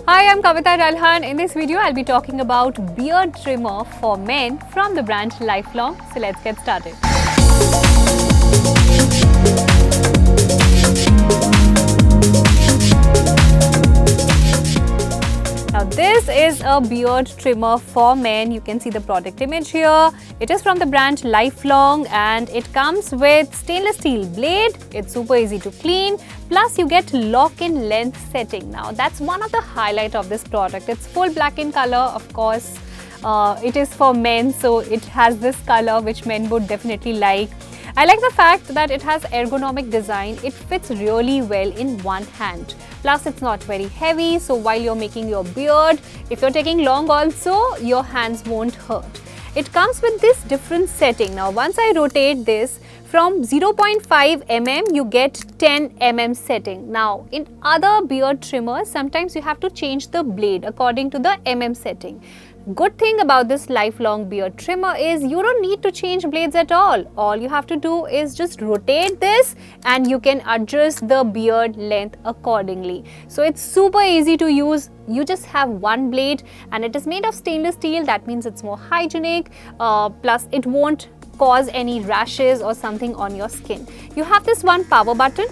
Hi, I'm Kavita Ralhan. In this video, I'll be talking about beard trimmer for men from the brand Lifelong. So let's get started. Now this is a beard trimmer for men. You can see the product image here. It is from the brand Lifelong and it comes with stainless steel blade. It's super easy to clean. Plus you get lock-in length setting. Now that's one of the highlight of this product. It's full black in color, of course. It is for men, so it has this color which men would definitely like. I like the fact that it has ergonomic design. It fits really well in one hand. Plus it's not very heavy, so while you're making your beard, if you're taking long also, your hands won't hurt. It comes with this different setting. Now once I rotate this, from 0.5 mm you get 10 mm setting. Now in other beard trimmers, sometimes you have to change the blade according to the mm setting. Good thing about this Lifelong beard trimmer is you don't need to change blades at all. All you have to do is just rotate this and you can adjust the beard length accordingly. So it's super easy to use. You just have one blade and it is made of stainless steel. That means it's more hygienic. Plus it won't cause any rashes or something on your skin. You have this one power button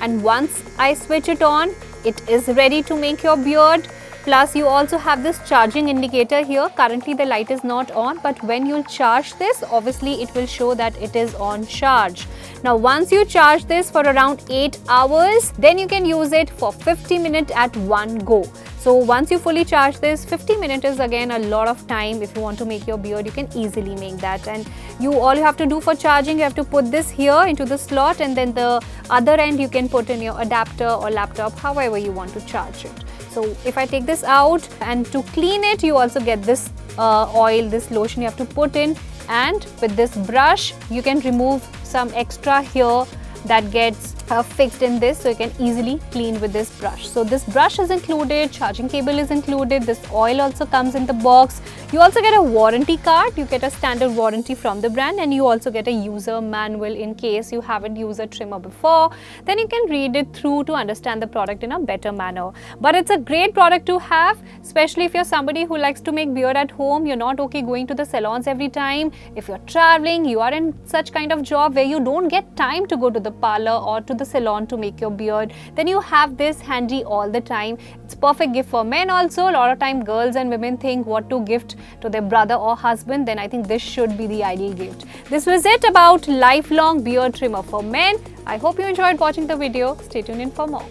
and once I switch it on, it is ready to make your beard. Plus you also have this charging indicator here. Currently the light is not on, but when you'll charge this, obviously it will show that it is on charge. Now once you charge this for around 8 hours, then you can use it for 50 minutes at one go. So once you fully charge this, 50 minutes is again a lot of time. If you want to make your beard, you can easily make that. And all you have to do for charging, you have to put this here into the slot and then the other end you can put in your adapter or laptop, however you want to charge it. So if I take this out, and to clean it, you also get this oil, this lotion you have to put in, and with this brush you can remove some extra here that gets fixed in this, so you can easily clean with this brush. So this brush is included, charging cable is included, this oil also comes in the box. You also get a warranty card, you get a standard warranty from the brand, and you also get a user manual in case you haven't used a trimmer before. Then you can read it through to understand the product in a better manner. But it's a great product to have, especially if you're somebody who likes to make beard at home. You're not okay going to the salons every time. If you're traveling, you are in such kind of job where you don't get time to go to the parlor or to the salon to make your beard, then you have this handy all the time. It's perfect gift for men also. A lot of time girls and women think what to gift to their brother or husband, then I think this should be the ideal gift. This was it about Lifelong beard trimmer for men. I hope you enjoyed watching the video. Stay tuned in for more.